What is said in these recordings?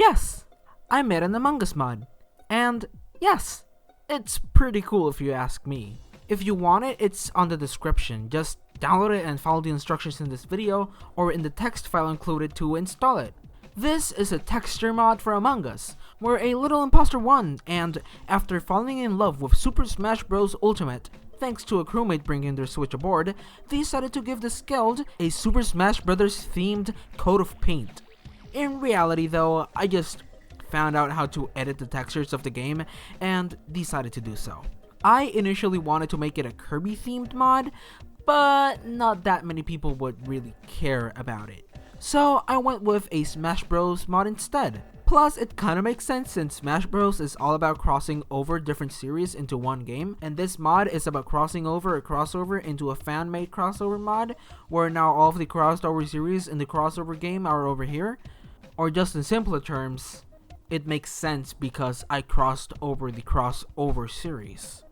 Yes, I made an Among Us mod. And yes, it's pretty cool if you ask me. If you want it, it's on the description. Just download it and follow the instructions in this video or in the text file included to install it. This is a texture mod for Among Us, where a little imposter won, and after falling in love with Super Smash Bros. Ultimate, thanks to a crewmate bringing their Switch aboard, they decided to give the Skeld a Super Smash Bros. Themed coat of paint. In reality though, I just found out how to edit the textures of the game and decided to do so. I initially wanted to make it a Kirby themed mod, but not that many people would really care about it. So I went with a Smash Bros mod instead. Plus, it kinda makes sense since Smash Bros is all about crossing over different series into one game, and this mod is about crossing over a crossover into a fan-made crossover mod, where now all of the crossed over series in the crossover game are over here. Or just in simpler terms, it makes sense because I crossed over the crossover series.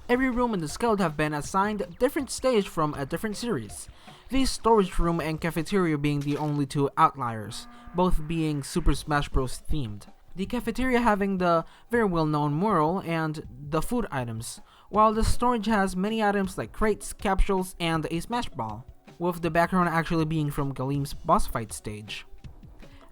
Every room in the Skeld have been assigned a different stage from a different series. The storage room and cafeteria being the only two outliers, both being Super Smash Bros. Themed. The cafeteria having the very well known mural and the food items, while the storage has many items like crates, capsules, and a Smash Ball, with the background actually being from Galim's boss fight stage.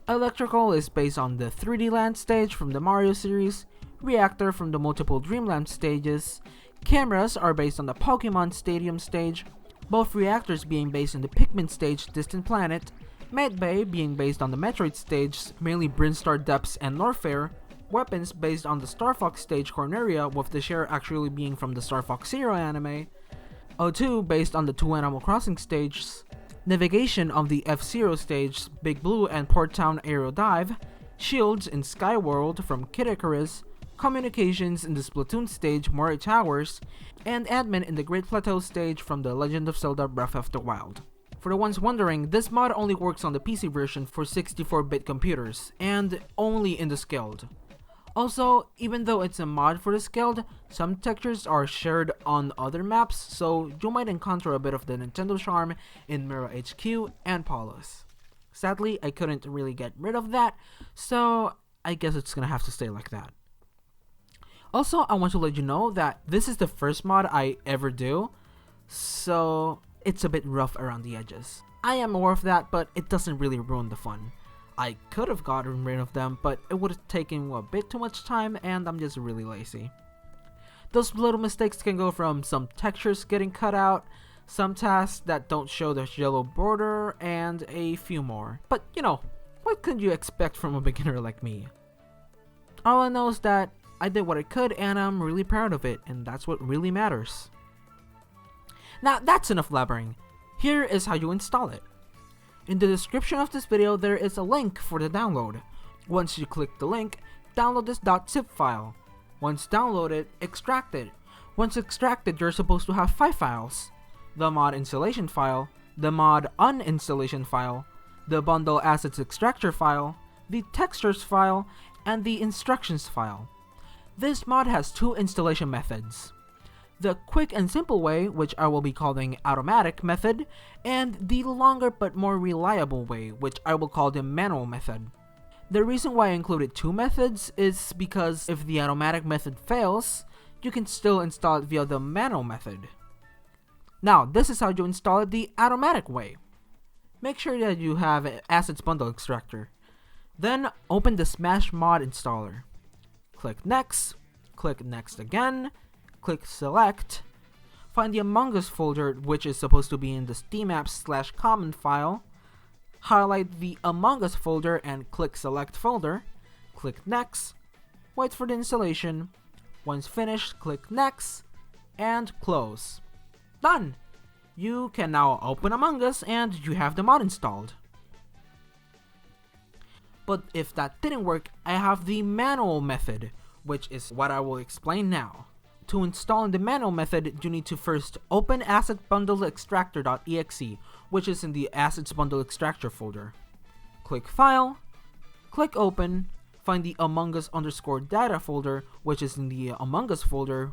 Electrical is based on the 3D Land stage from the Mario series, Reactor from the multiple Dreamland stages, cameras are based on the Pokemon Stadium stage, both reactors being based on the Pikmin stage Distant Planet, Medbay being based on the Metroid stage, mainly Brinstar Depths and Norfair, weapons based on the Star Fox stage Corneria, with the share actually being from the Star Fox Zero anime, O2 based on the two Animal Crossing stages, navigation on the F-Zero stage Big Blue and Port Town Aero Dive, shields in Skyworld from Kid Icarus, communications in the Splatoon stage Moray Towers, and admin in the Great Plateau stage from The Legend of Zelda Breath of the Wild. For the ones wondering, this mod only works on the PC version for 64-bit computers, and only in the Skeld. Also, even though it's a mod for the Skeld, some textures are shared on other maps, so you might encounter a bit of the Nintendo charm in Mirror HQ and Paulus. Sadly, I couldn't really get rid of that, so I guess it's gonna have to stay like that. Also, I want to let you know that this is the first mod I ever do, so it's a bit rough around the edges. I am aware of that, but it doesn't really ruin the fun. I could have gotten rid of them, but it would have taken a bit too much time, and I'm just really lazy. Those little mistakes can go from some textures getting cut out, some tasks that don't show the yellow border, and a few more. But you know, what could you expect from a beginner like me? All I know is that I did what I could, and I'm really proud of it, and that's what really matters. Now that's enough blabbering. Here is how you install it. In the description of this video, there is a link for the download. Once you click the link, download this .zip file. Once downloaded, extract it. Once extracted, you're supposed to have 5 files. The mod installation file, the mod uninstallation file, the bundle assets extractor file, the textures file, and the instructions file. This mod has 2 installation methods. The quick and simple way, which I will be calling automatic method, and the longer but more reliable way, which I will call the manual method. The reason why I included 2 methods is because if the automatic method fails, you can still install it via the manual method. Now, this is how you install it the automatic way. Make sure that you have an assets bundle extractor. Then open the Smash mod installer. Click next again, click select, find the Among Us folder, which is supposed to be in the Steam apps/common file, highlight the Among Us folder and click select folder, click next, wait for the installation, once finished click next, and close. Done! You can now open Among Us and you have the mod installed. But if that didn't work, I have the manual method, which is what I will explain now. To install in the manual method, you need to first open asset bundle extractor.exe, which is in the assets bundle extractor folder. Click file, click open, find the Among Us _data folder, which is in the Among Us folder.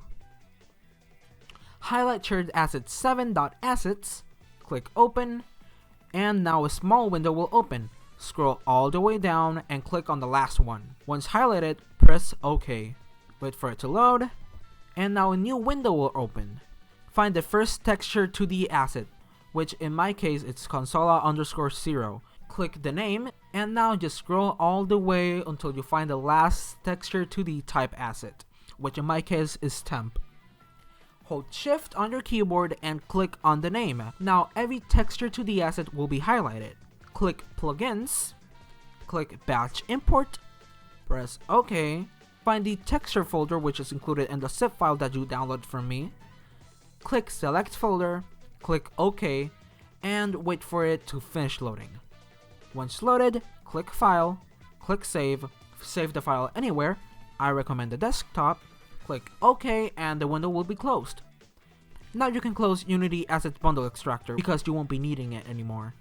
Highlight shared asset 7.assets, click open, and now a small window will open. scroll all the way down and click on the last one. Once highlighted, press OK. Wait for it to load, and now a new window will open. Find the first texture 2D asset, which in my case it's consola_0. Click the name, and now just scroll all the way until you find the last texture 2D type asset, which in my case is temp. Hold shift on your keyboard and click on the name. Now every texture 2D asset will be highlighted. Click plugins, click batch import, press OK, find the texture folder which is included in the zip file that you downloaded from me, click select folder, click OK, and wait for it to finish loading. Once loaded, click file, click save the file anywhere, I recommend the desktop, click OK, and the window will be closed. Now you can close Unity Asset Bundle Extractor because you won't be needing it anymore.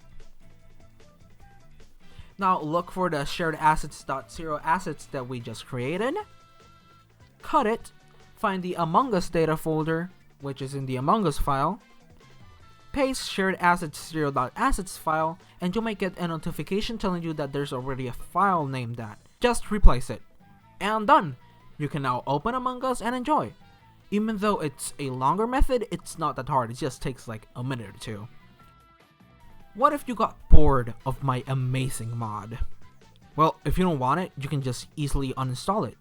Now look for the shared assets.0 assets that we just created, cut it, find the Among Us data folder, which is in the Among Us file, paste shared assets0.assets file, and you might get a notification telling you that there's already a file named that. Just replace it. And done! You can now open Among Us and enjoy. Even though it's a longer method, it's not that hard, it just takes like a minute or two. What if you got bored of my amazing mod? Well, if you don't want it, you can just easily uninstall it.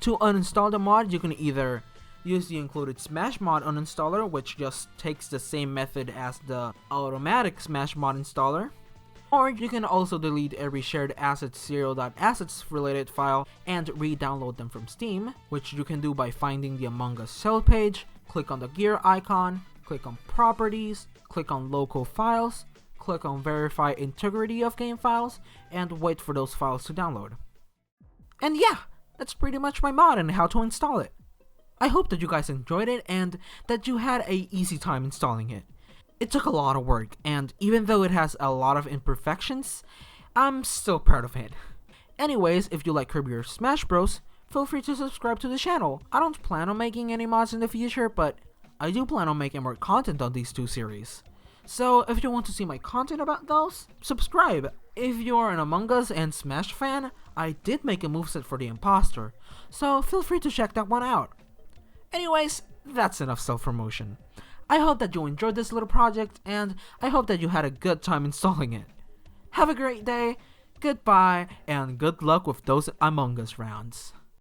To uninstall the mod, you can either use the included Smash Mod uninstaller, which just takes the same method as the automatic Smash Mod installer, or you can also delete every shared assets0.assets related file and re-download them from Steam, which you can do by finding the Among Us sell page, click on the gear icon, click on properties, click on local files, click on verify integrity of game files, and wait for those files to download. And yeah, that's pretty much my mod and how to install it. I hope that you guys enjoyed it and that you had a easy time installing it. It took a lot of work, and even though it has a lot of imperfections, I'm still proud of it. Anyways, if you like Kirby or Smash Bros, feel free to subscribe to the channel. I don't plan on making any mods in the future, but I do plan on making more content on these two series. So if you want to see my content about those, subscribe. If you're an Among Us and Smash fan, I did make a moveset for the Impostor, so feel free to check that one out. Anyways, that's enough self-promotion. I hope that you enjoyed this little project, and I hope that you had a good time installing it. Have a great day, goodbye, and good luck with those Among Us rounds.